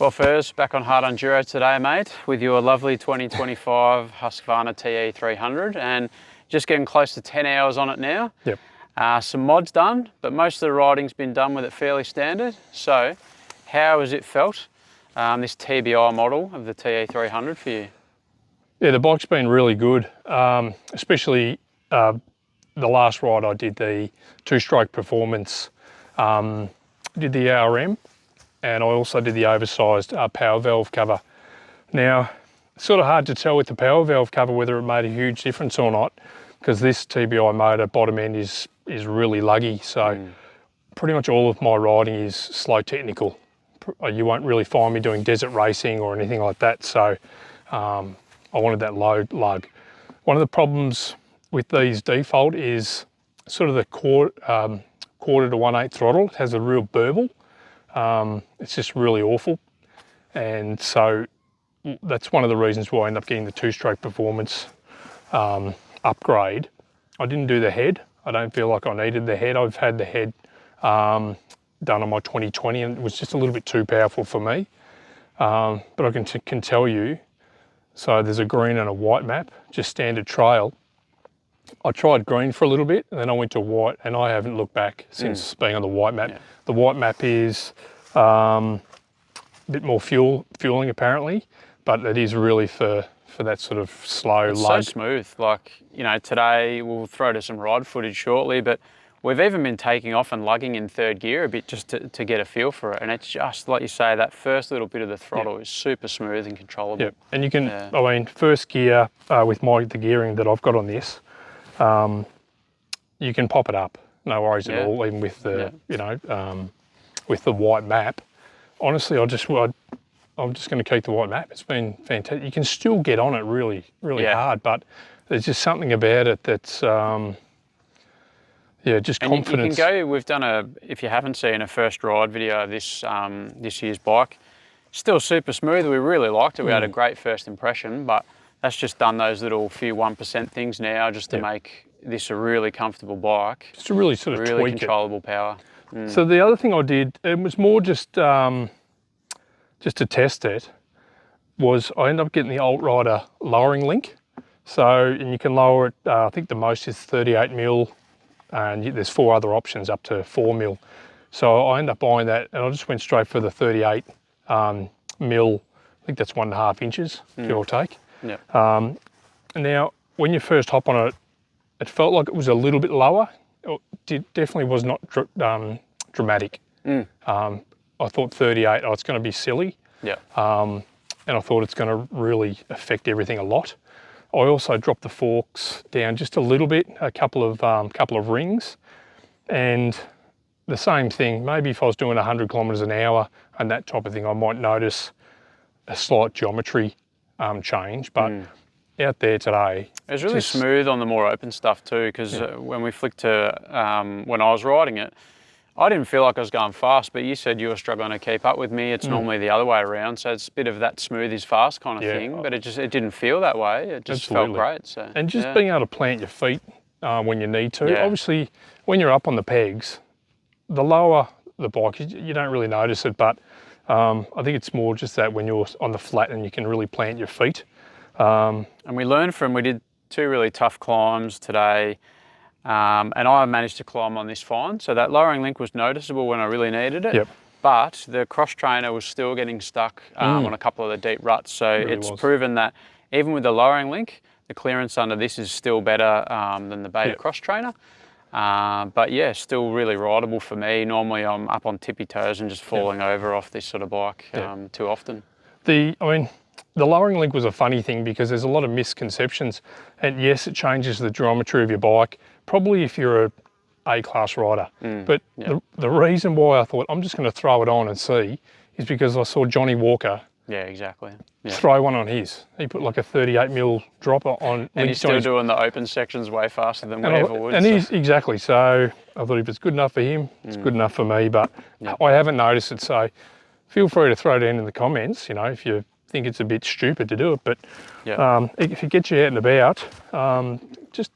Well, Furz, back on Hard Unduro today, mate, with your lovely 2025 Husqvarna TE300, and just getting close to 10 hours on it now. Yep. Some mods done, but most of the riding's been done with it fairly standard. So, how has it felt, this TBI model of the TE300 for you? Yeah, the bike's been really good, especially the last ride I did, the two-stroke performance, did the RM, and I also did the oversized power valve cover. Now, it's sort of hard to tell with the power valve cover whether it made a huge difference or not, because this TBI motor bottom end is really luggy, so pretty much all of my riding is slow technical. You won't really find me doing desert racing or anything like that, so I wanted that low lug. One of the problems with these default is sort of the quarter to 1/8 throttle. It has a real burble. It's just really awful, and so that's one of the reasons why I end up getting the two-stroke performance upgrade. I didn't do the head. I don't feel like I needed the head. I've had the head done on my 2020 and it was just a little bit too powerful for me. But I can tell you, so there's a green and a white map, just standard trail. I tried green for a little bit and then I went to white, and I haven't looked back since being on the white map. Yeah. The white map is a bit more fueling apparently, but it is really for that sort of slow lug. It's so smooth. Like, you know, today we'll throw to some ride footage shortly, but we've even been taking off and lugging in third gear a bit just to get a feel for it. And it's just, like you say, that first little bit of the throttle is super smooth and controllable. Yeah, and you can, I mean, first gear with the gearing that I've got on this, you can pop it up, no worries at all, even with the, you know, with the white map. Honestly, I'm just going to keep the white map. It's been fantastic. You can still get on it really hard, but there's just something about it that's, just and confidence. You can go, we've done if you haven't seen a first ride video of this, this year's bike, still super smooth. We really liked it. We had a great first impression, but that's just done those little few 1% things now just to make this a really comfortable bike. Just to really sort of really tweak controllable power. So the other thing I did, it was more just to test it, was I ended up getting the Alt-Rider lowering link. So, and you can lower it, I think the most is 38 mil, and there's 4 other options up to 4 mil. So I ended up buying that, and I just went straight for the 38 mil, I think that's 1.5 inches, give or take. Yeah. Now, when you first hop on it, it felt like it was a little bit lower. It definitely was not dramatic. I thought 38, it's going to be silly. Yeah. And I thought it's going to really affect everything a lot. I also dropped the forks down just a little bit, a couple of rings, and the same thing. Maybe if I was doing 100 kilometres an hour and that type of thing, I might notice a slight geometry change, but out there today, it was really smooth on the more open stuff too, because when we flicked to when I was riding it, I didn't feel like I was going fast, but you said you were struggling to keep up with me. It's normally the other way around, so it's a bit of that smooth is fast kind of thing, but it didn't feel that way. It just felt great. So, and just being able to plant your feet when you need to. Obviously, when you're up on the pegs, the lower the bike, you don't really notice it, but I think it's more just that when you're on the flat and you can really plant your feet. And we did 2 really tough climbs today, and I managed to climb on this fine. So that lowering link was noticeable when I really needed it, but the cross trainer was still getting stuck on a couple of the deep ruts. So it's proven that even with the lowering link, the clearance under this is still better than the Beta cross trainer. But yeah, still really rideable for me. Normally I'm up on tippy toes and just falling over off this sort of bike too often. The lowering link was a funny thing because there's a lot of misconceptions, and yes, it changes the geometry of your bike, probably if you're a A-class rider. But the reason why I thought I'm just going to throw it on and see is because I saw Johnny Walker throw one on his. He put like a 38 mil dropper on. And he's still doing the open sections way faster than we ever would. And he's exactly, so I thought if it's good enough for him, it's good enough for me, but I haven't noticed it, so feel free to throw it in the comments, you know, if you think it's a bit stupid to do it, but if it gets you out and about, just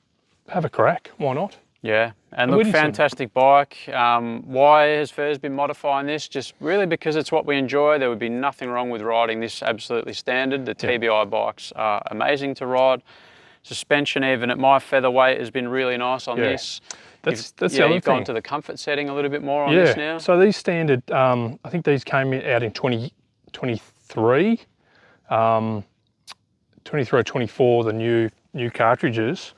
have a crack, why not? Yeah, And look, fantastic bike. Why has Furz been modifying this? Just really because it's what we enjoy. There would be nothing wrong with riding this absolutely standard. The TBI bikes are amazing to ride. Suspension, even at my featherweight, has been really nice on this. That's the other thing. You've gone to the comfort setting a little bit more on this now. So these standard, I think these came out in 2023, 23 or 24, the new cartridges,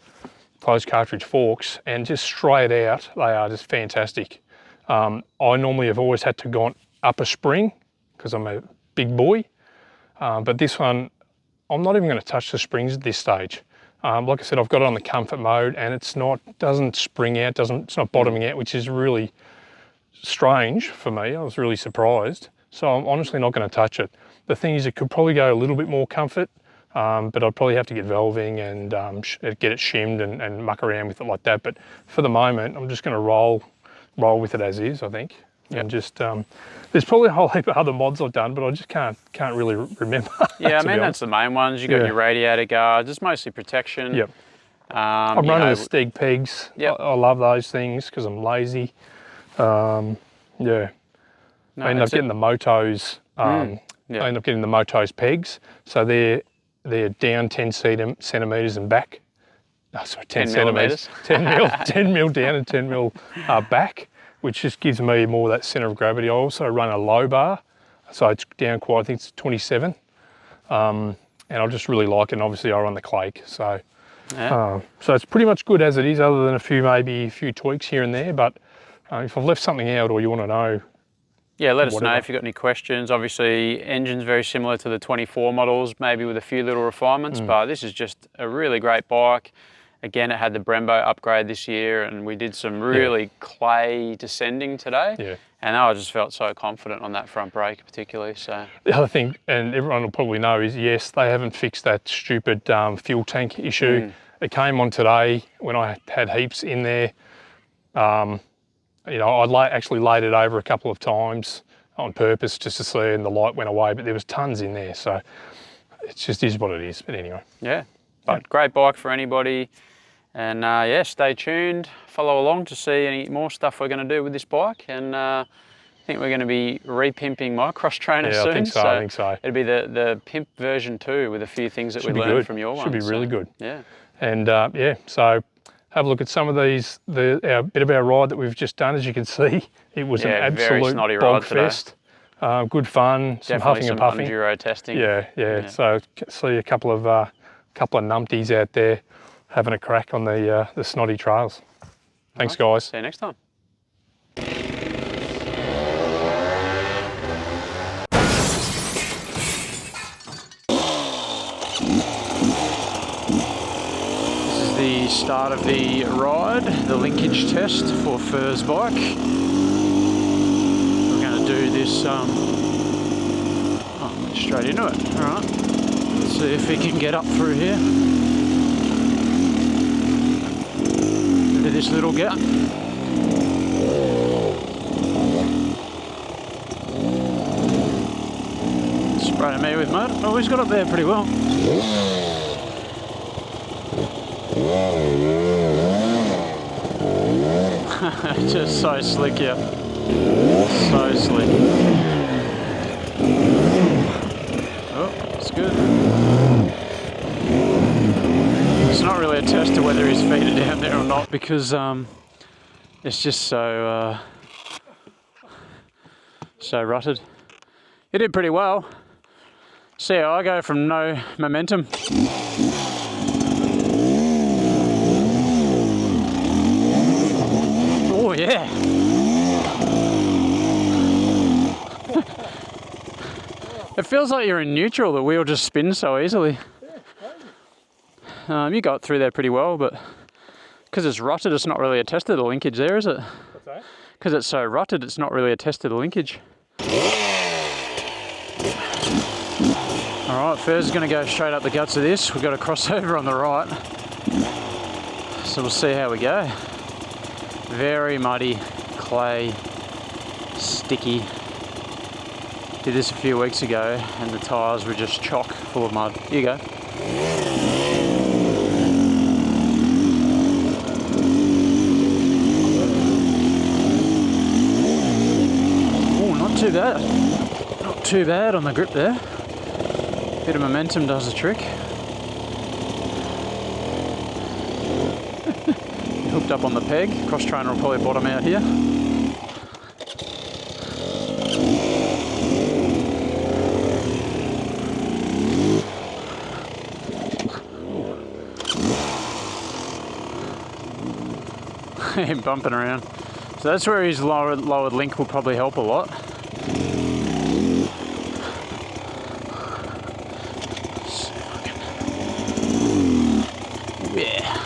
closed cartridge forks, and just straight out, they are just fantastic. I normally have always had to go up a spring because I'm a big boy, but this one, I'm not even going to touch the springs at this stage. Like I said, I've got it on the comfort mode, and doesn't spring out, it's not bottoming out, which is really strange for me. I was really surprised. So I'm honestly not going to touch it. The thing is, it could probably go a little bit more comfort, but I'd probably have to get valving and get it shimmed and muck around with it like that. But for the moment, I'm just going to roll with it as is, I think. And just there's probably a whole heap of other mods I've done, but I just can't really remember. Yeah, I mean that's the main ones. You got your radiator guards. It's mostly protection. Yep. I'm running the Steg Pegs. I love those things because I'm lazy. I end up getting the Motoes. I end up getting the Motoes pegs. So they're down 10 centimeters and back. Oh, sorry, 10 centimeters. 10 mil down and 10 mil back, which just gives me more of that center of gravity. I also run a low bar, so it's down quite, I think it's 27. And I just really like it, and obviously I run the Clake. So so it's pretty much good as it is, other than maybe a few tweaks here and there. But if I've left something out or you want to know, let us know if you've got any questions. Obviously, engine's very similar to the 24 models, maybe with a few little refinements, but this is just a really great bike. Again, it had the Brembo upgrade this year, and we did some really clay descending today. And I just felt so confident on that front brake particularly. So the other thing, and everyone will probably know, is yes, they haven't fixed that stupid fuel tank issue. It came on today when I had heaps in there. You know, I actually laid it over a couple of times on purpose just to see, and the light went away, but there was tons in there. So it just is what it is. But anyway. Yeah, but great bike for anybody. And stay tuned, follow along to see any more stuff we're going to do with this bike. And I think we're going to be repimping my cross trainer soon. I think so. It'll be the pimp version 2 with a few things that we learned from your one. Should be really good. Yeah. And so have a look at some of these, bit of our ride that we've just done. As you can see, it was an absolute bog fest. Good fun, some huffing and puffing. Enduro testing. Yeah. So see a couple of numpties out there having a crack on the snotty trails. Thanks, guys. See you next time. This is the start of the ride, the linkage test for Furz bike. We're going to do this straight into it. All right. Let's see if we can get up through here. Into this little gap. Spraying me with mud. Oh, he's got up there pretty well. Just so slick, yeah. So slick. Oh, that's good. It's not really a test of whether his feet are down there or not, because it's just so rutted. He did pretty well. See how I go from no momentum. Oh yeah. It feels like you're in neutral, the wheel just spins so easily. You got through there pretty well, but because it's rutted, it's not really a test of the linkage there, is it? What's that? Because it's so rutted, it's not really a test of the linkage. Alright, Furz is going to go straight up the guts of this. We've got a crossover on the right. So we'll see how we go. Very muddy, clay, sticky. Did this a few weeks ago and the tyres were just chock full of mud. Here you go. too bad. Not too bad on the grip there. Bit of momentum does the trick. Hooked up on the peg. Cross trainer will probably bottom out here. Him bumping around. So that's where his lowered link will probably help a lot. Yeah.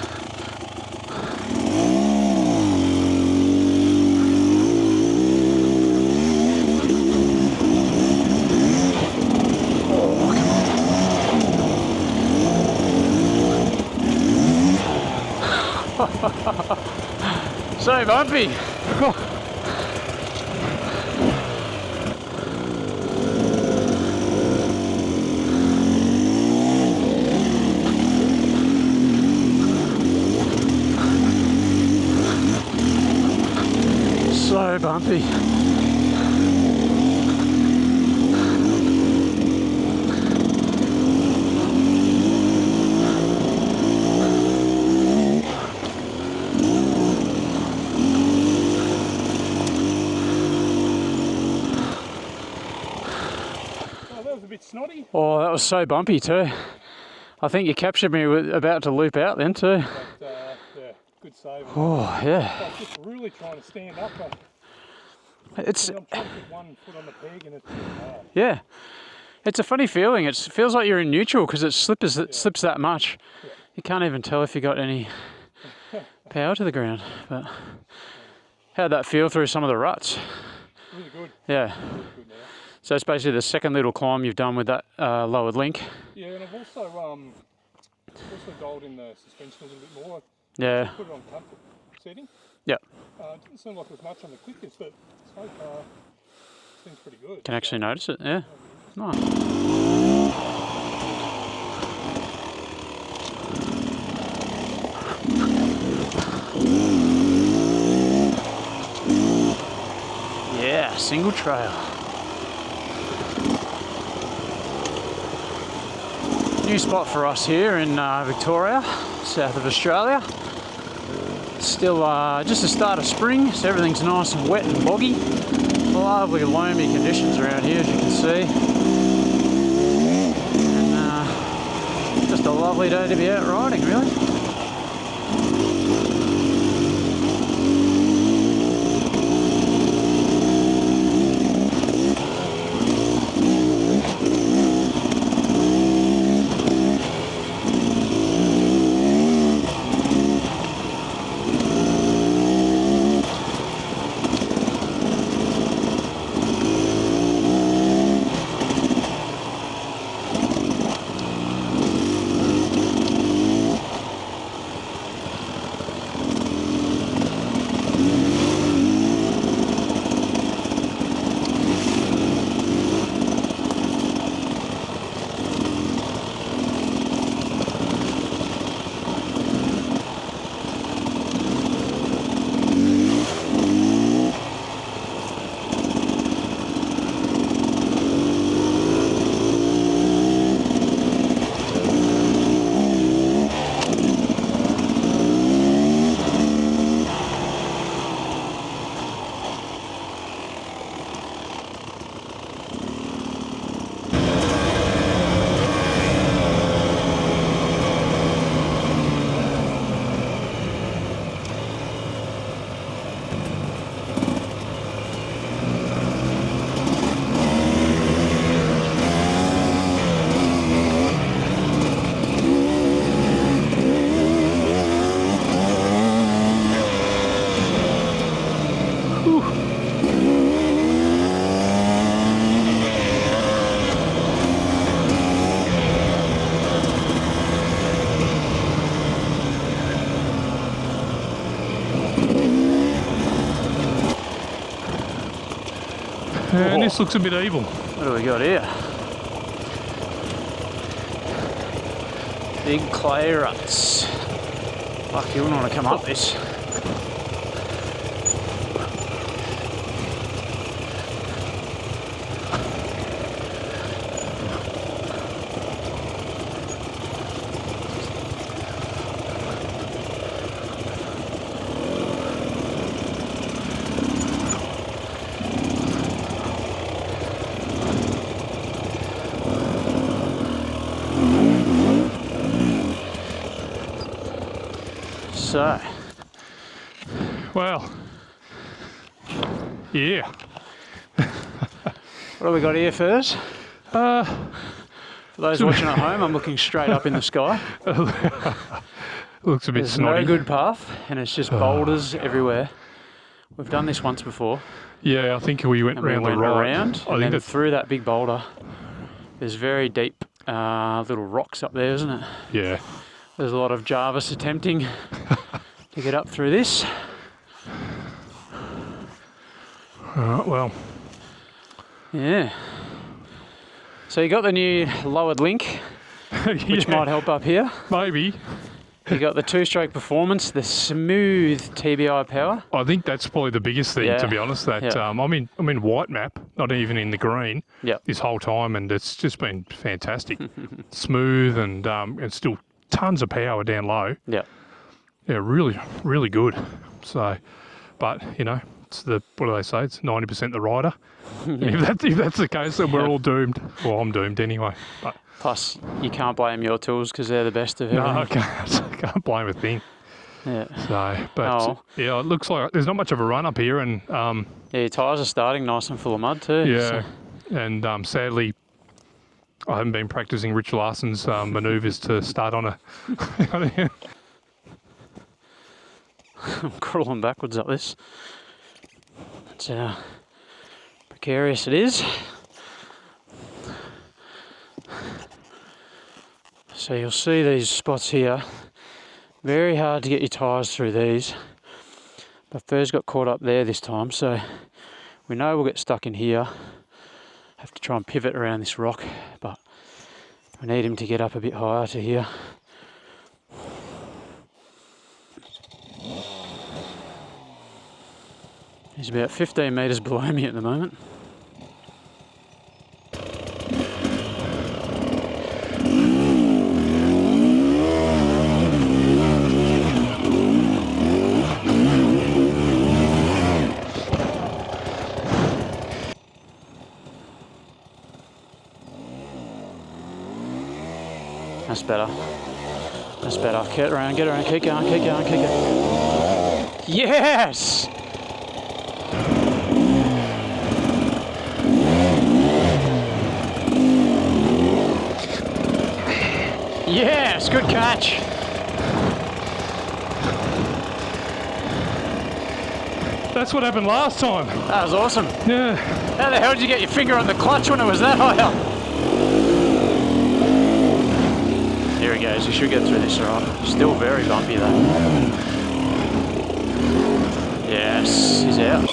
So bumpy. So bumpy. Snotty. Oh, that was so bumpy too. I think you captured me about to loop out then too. But, yeah, good save. Oh, yeah. I was just really trying to stand up. I'm trying to put one foot on the peg and it's hard. Yeah. It's a funny feeling. It feels like you're in neutral because it slips that much. Yeah. You can't even tell if you got any power to the ground. But how'd that feel through some of the ruts? Really good. Yeah. Really good now. So it's basically the second little climb you've done with that lowered link. Yeah, and I've also dialed in the suspension a little bit more. Yeah. Put it on comfort setting. Yep. It didn't seem like there was much on the quickest, but so far it seems pretty good. Can actually notice it, yeah. Nice. Yeah, single trail. New spot for us here in Victoria, south of Australia. Still just the start of spring, so everything's nice and wet and boggy. Lovely loamy conditions around here, as you can see. And just a lovely day to be out riding, really. And this looks a bit evil. What do we got here? Big clay ruts. Fuck, you wouldn't want to come up this. So, Well, yeah. what do we got here, Furz? Uh, For those watching at home, I'm looking straight up in the sky. looks a bit There's snotty. no good path, and it's just boulders everywhere. We've done this once before. Yeah, I think we went And round we went the right. around, I and think then through that big boulder. There's very deep little rocks up there, isn't it? yeah. There's a lot of Jarvis attempting to get up through this. All right, well. Yeah. So you got the new lowered link, which might help up here. Maybe. You got the two-stroke performance, the smooth TBI power. I think that's probably the biggest thing, to be honest. That I'm in white map, not even in the green, this whole time, and it's just been fantastic. Smooth and still tons of power down low. Yeah. Yeah, really, really good. So, but you know, it's the what do they say? It's 90% the rider. If that's the case, then we're all doomed. Well, I'm doomed anyway. But Plus, you can't blame your tools because they're the best of everything. no, I can't blame a thing. Yeah. So, but yeah, it looks like there's not much of a run up here, and yeah, your tyres are starting nice and full of mud too. yeah, so. and sadly, I haven't been practicing Rich Larson's manoeuvres to start on a. I'm crawling backwards up this. That's how precarious it is. So you'll see these spots here. Very hard to get your tyres through these. But Furz got caught up there this time, so we know we'll get stuck in here. Have to try and pivot around this rock, but we need him to get up a bit higher to here. He's about 15 metres below me at the moment. That's better. That's better. Get around, keep going, keep going, keep going. Yes! Yes, good catch. That's what happened last time. That was awesome. Yeah. How the hell did you get your finger on the clutch when it was that high up? Here he goes, you should get through this alright. Still very bumpy though. Yes, he's out.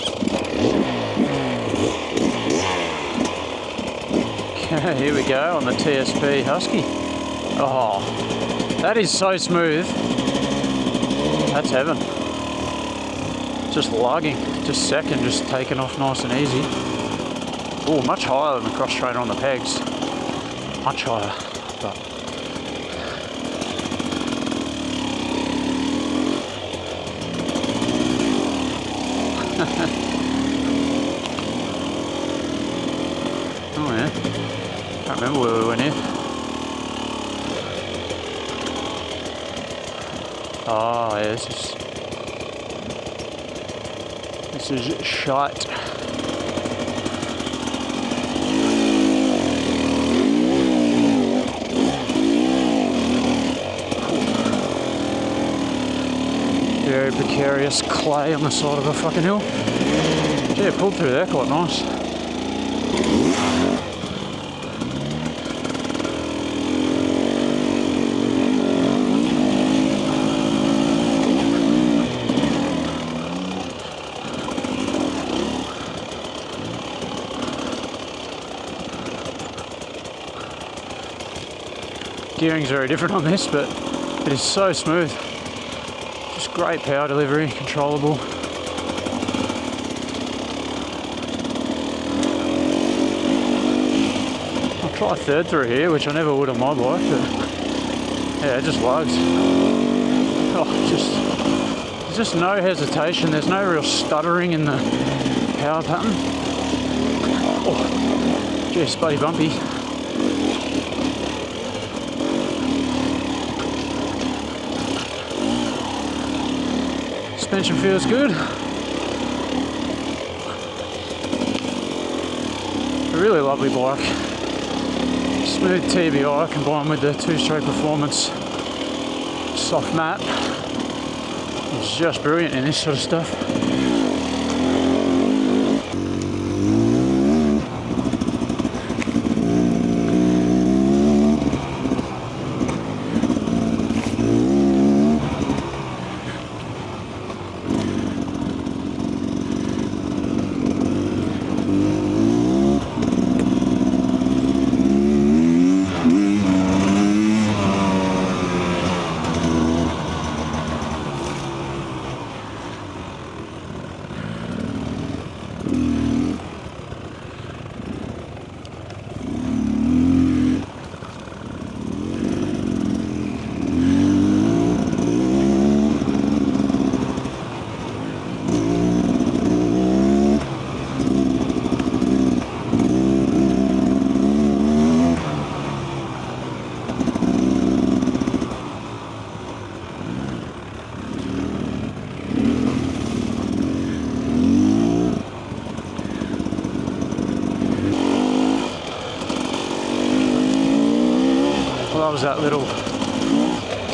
Okay, here we go on the TSP Husky. Oh, that is so smooth. That's heaven. Just lugging, just second, just taking off nice and easy. Oh, much higher than the cross trainer on the pegs. Much higher, but. Oh yeah, can't remember where we went here. Oh yeah, this is shite. Very precarious clay on the side of a fucking hill. Gee, I pulled through there quite nice. Gearing's very different on this, but it is so smooth. Just great power delivery, controllable. I'll try third through here, which I never would on my bike, but yeah, it just lugs. Oh, there's just no hesitation. There's no real stuttering in the power pattern. Oh, gee, it's bloody bumpy. Suspension feels good. A really lovely bike. Smooth TBI combined with the 2-stroke performance soft mat. It's just brilliant in this sort of stuff. Loves that little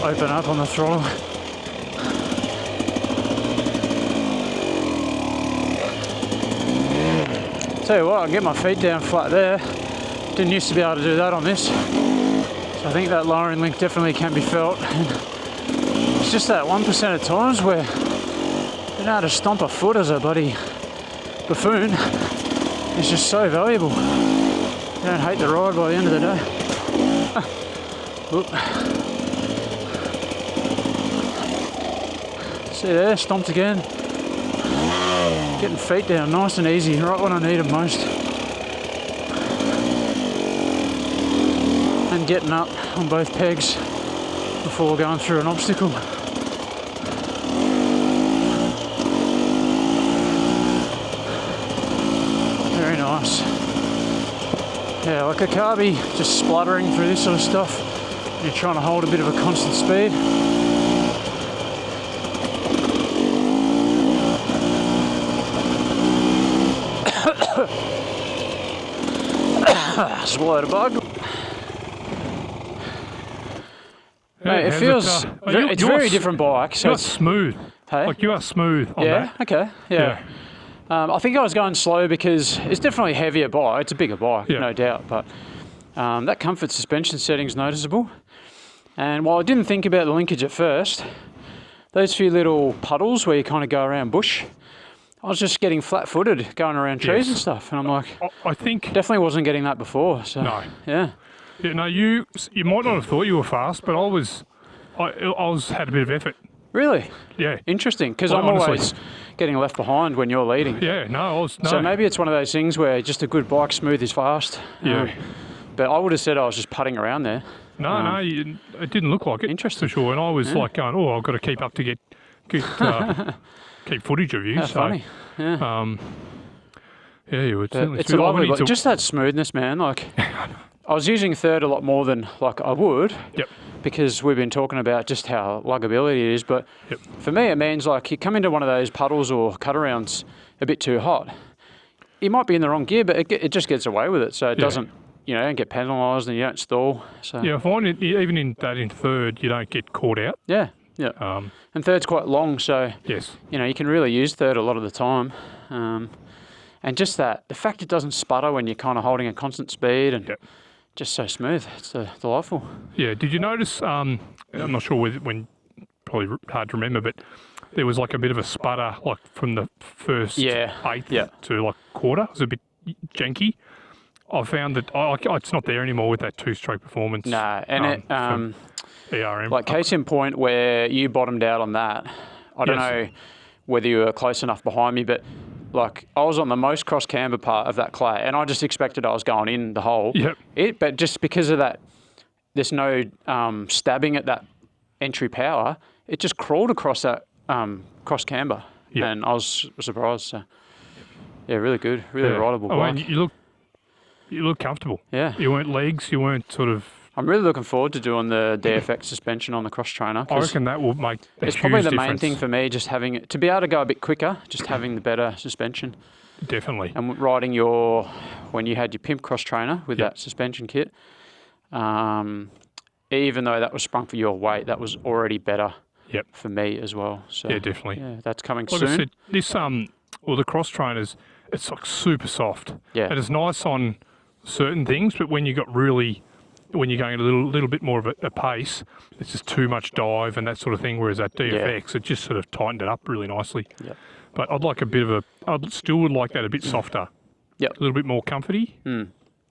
open up on the throttle. Tell you what, I can get my feet down flat there. Didn't used to be able to do that on this. So I think that lowering link definitely can be felt. And it's just that 1% of times where you know how to stomp a foot as a bloody buffoon. It's just so valuable. You don't hate the ride by the end of the day. Oop. See there, stomped again. Getting feet down nice and easy, right when I need them most. And getting up on both pegs before going through an obstacle. Very nice. Yeah, like a carby, just spluttering through this sort of stuff. You're trying to hold a bit of a constant speed. Swallowed a bug. Mate, it feels, it's a very different bike. So it's smooth. Hey? Like you are smooth on that. Okay, yeah. I think I was going slow because it's definitely a heavier bike. It's a bigger bike, no doubt. But that comfort suspension setting is noticeable. And while I didn't think about the linkage at first, those few little puddles where you kind of go around bush, I was just getting flat-footed going around trees and stuff. And I'm like, I think definitely wasn't getting that before. So, no. Yeah. Yeah, no, you might not have thought you were fast, but I had a bit of effort. Really? Yeah. Interesting, because Well, I'm honestly, always getting left behind when you're leading. Yeah, no. So maybe it's one of those things where just a good bike smooth is fast. Yeah. But I would have said I was just putting around there. No, it didn't look like it. Interesting. For sure. And I was like going, I've got to keep up to get keep footage of you. That's funny. Yeah. Yeah, you would certainly. It's a lovely, just that smoothness, man. Like, I was using third a lot more than like I would. Yep. Because we've been talking about just how luggability it is, but for me it means like you come into one of those puddles or cut-arounds a bit too hot. You might be in the wrong gear, but it just gets away with it, so it doesn't, don't get penalised and you don't stall. So yeah, I find it, even in third, you don't get caught out. Yeah. And third's quite long, so you can really use third a lot of the time. And just the fact it doesn't sputter when you're kind of holding a constant speed and just so smooth. It's delightful. Yeah. Did you notice? I'm not sure when. Probably hard to remember, but there was like a bit of a sputter, like from the first eighth to like quarter. It was a bit janky. I found that it's not there anymore with that 2-stroke performance. No, and ERM. Like case in point where you bottomed out on that. I don't know whether you were close enough behind me, but like I was on the most cross camber part of that clay, and I just expected I was going in the hole. Yep. But just because of that, there's no stabbing at that entry power. It just crawled across that cross camber, and I was surprised. So yeah, really good, really rideable bike. And you look comfortable. Yeah. You weren't legs. You weren't sort of I'm really looking forward to doing the DFX suspension on the cross trainer. I reckon that will make a it's huge probably the difference. main thing for me, just having it, to be able to go a bit quicker, just having the better suspension. Definitely. And riding when you had your pimp cross trainer with that suspension kit, even though that was sprung for your weight, that was already better for me as well. So yeah, definitely. Yeah, that's coming like soon. I said, this the cross trainers, it's like super soft. Yeah. And it's nice on certain things, but when you're going a little bit more of a pace, it's just too much dive and that sort of thing. Whereas that DFX, it just sort of tightened it up really nicely. Yeah. But I'd still would like that a bit softer. Yep. A little bit more comforty. Yeah.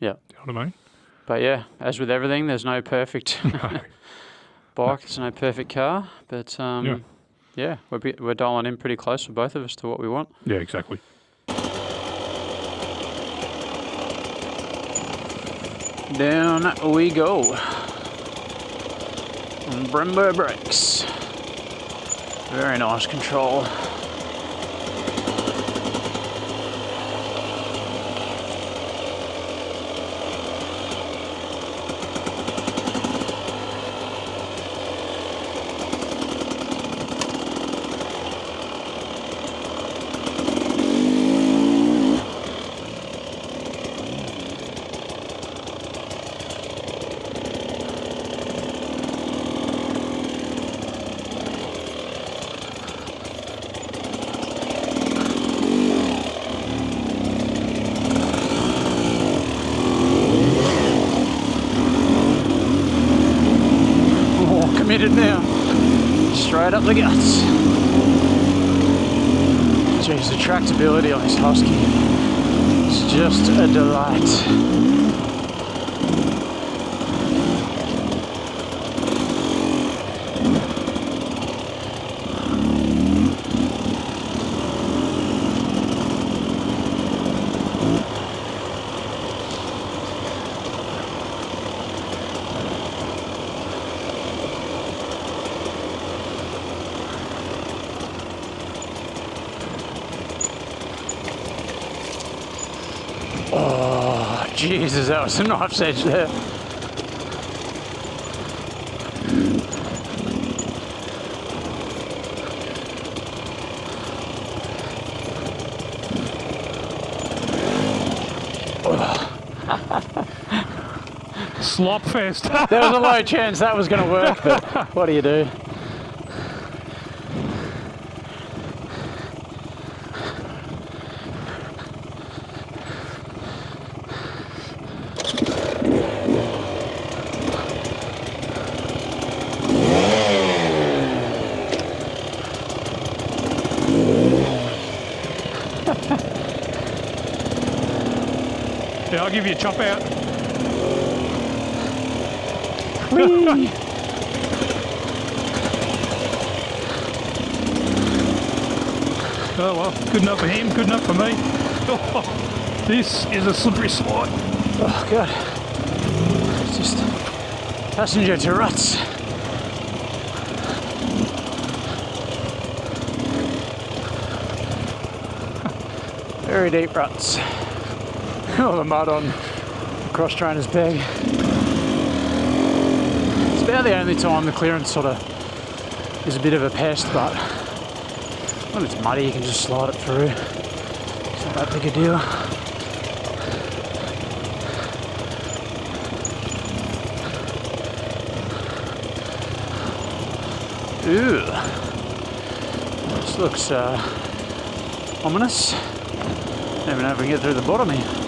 You know what I mean? But yeah, as with everything, there's no perfect bike, there's no perfect car. But yeah, we're dialing in pretty close for both of us to what we want. Yeah, exactly. Down we go. Brembo brakes. Very nice control. Committed now. Straight up the guts. Jeez, the tractability on this Husky is just a delight. Oh, Jesus, that was a knife's edge there. Slop fest. There was a low chance that was going to work, but what do you do? Yeah, I'll give you a chop out. Whee! Oh well, good enough for him, good enough for me. Oh, this is a slippery slide. Oh God, it's just passenger to ruts. Very deep ruts. Oh, the mud on the cross trainer's peg. It's about the only time the clearance sort of is a bit of a pest, but when it's muddy you can just slide it through. It's not that big a deal. Ooh, this looks ominous. Don't even know if we can get through the bottom here.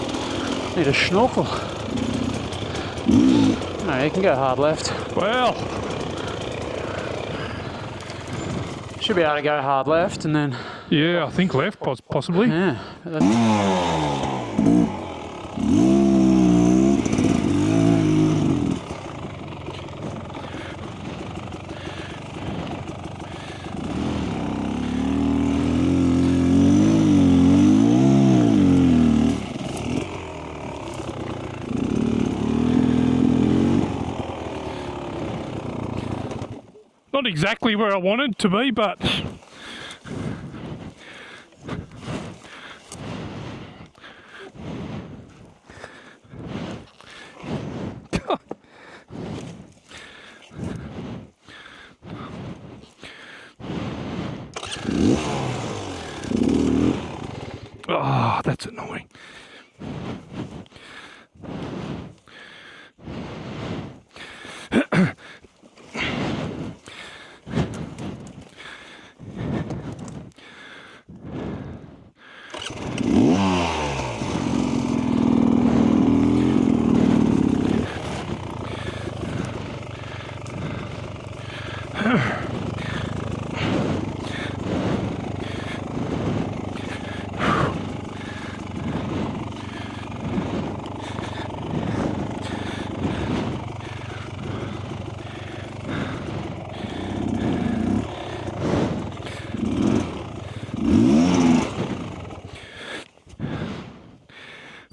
Need a snorkel. No, you can go hard left. Well, should be able to go hard left and then... Yeah, I think left, possibly. Yeah. Not exactly where I wanted to be, but Oh, that's annoying.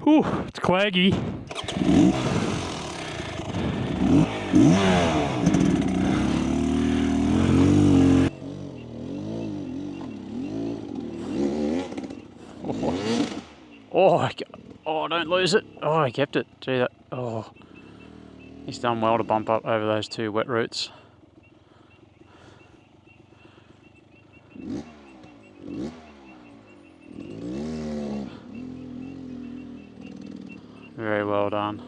Ooh, it's claggy. Oh, don't lose it. Oh, I kept it. Gee, that. Oh, he's done well to bump up over those two wet roots. Very well done.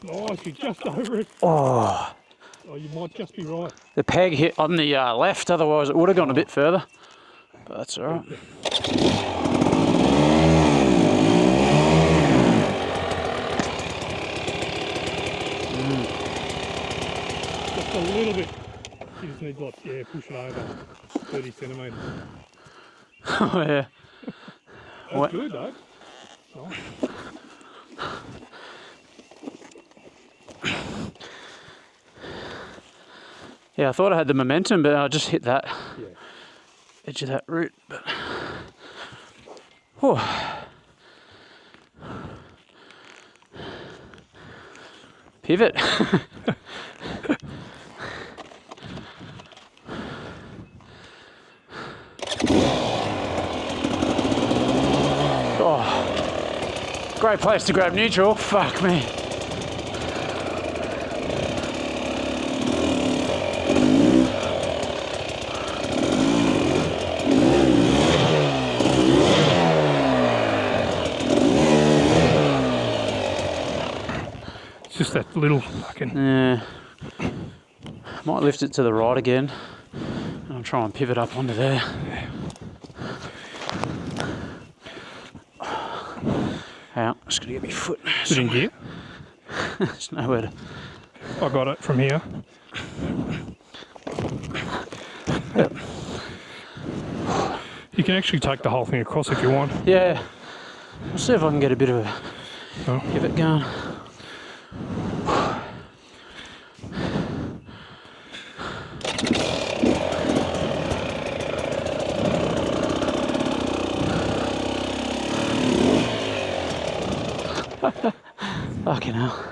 Nice, you're just over it. Oh, Oh, you might just be right. the peg hit on the left, otherwise it would have gone a bit further. But that's all right. Just a little bit. You just need, like, yeah, push it over 30 centimetres. Oh, yeah. That's good, though. Nice. Yeah, I thought I had the momentum, but I just hit that Yeah. edge of that root. But whew. Pivot. Oh, great place to grab neutral. Fuck me. Just that little fucking... Yeah. Might lift it to the right again. And I'll try and pivot up onto there. Hang on, just gonna get my foot. Put in gear. There's nowhere to. I got it from here. Yep. You can actually take the whole thing across if you want. Yeah. I'll see if I can get a bit of a pivot going. Fucking hell.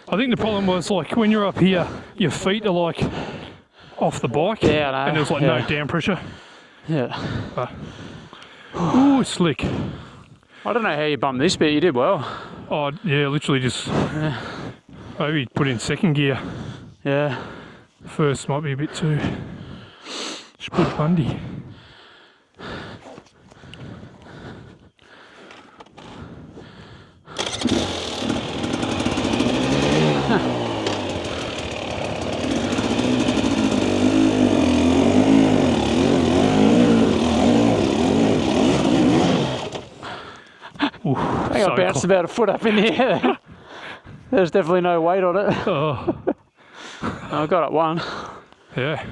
I think the problem was, like, when you're up here, your feet are like off the bike. Yeah, I know. And there's like no down pressure. Yeah. Ooh, slick. I don't know how you bumped this bit, you did well. Oh, yeah, literally just maybe put in second gear. Yeah. First might be a bit too split bundy. Ooh, I think I bounced about a foot up in the air. There's definitely no weight on it. Oh. I got it one. Yeah.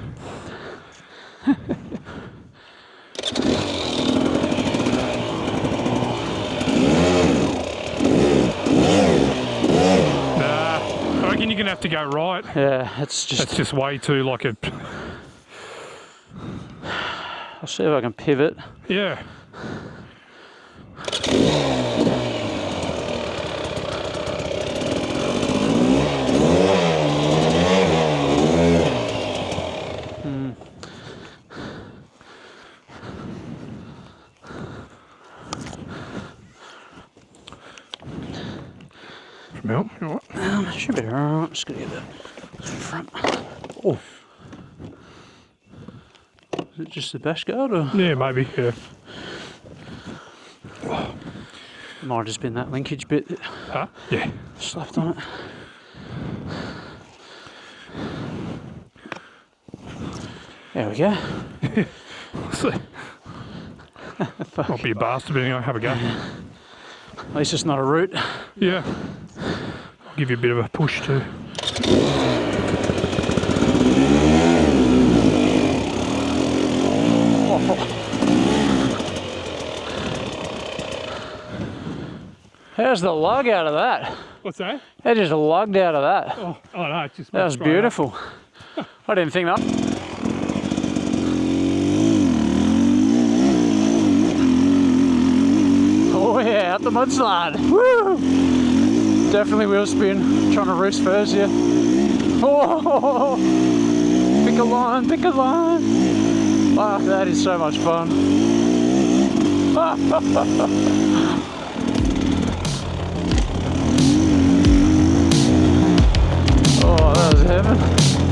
I reckon you're gonna have to go right. Yeah, it's just way too like a. I'll see if I can pivot. Yeah. Milk, you know what? Should be alright. Just gonna get the front. Oh, is it just the bash guard, or Yeah, maybe. Yeah. it might have just been that linkage bit that Huh? Yeah. slapped on it. There we go. See. Might be a bastard, but anyway, have a go. At least it's not a root. Yeah. I'll give you a bit of a push too. How's the lug out of that? What's that? It just lugged out of that. Oh no, it's just. That was beautiful. I didn't think that. Oh yeah, out the mudslide. Woo! Definitely wheel spin. Trying to roost Furz here. Oh! Pick a line, pick a line. Wow, that is so much fun. Oh, that was heaven.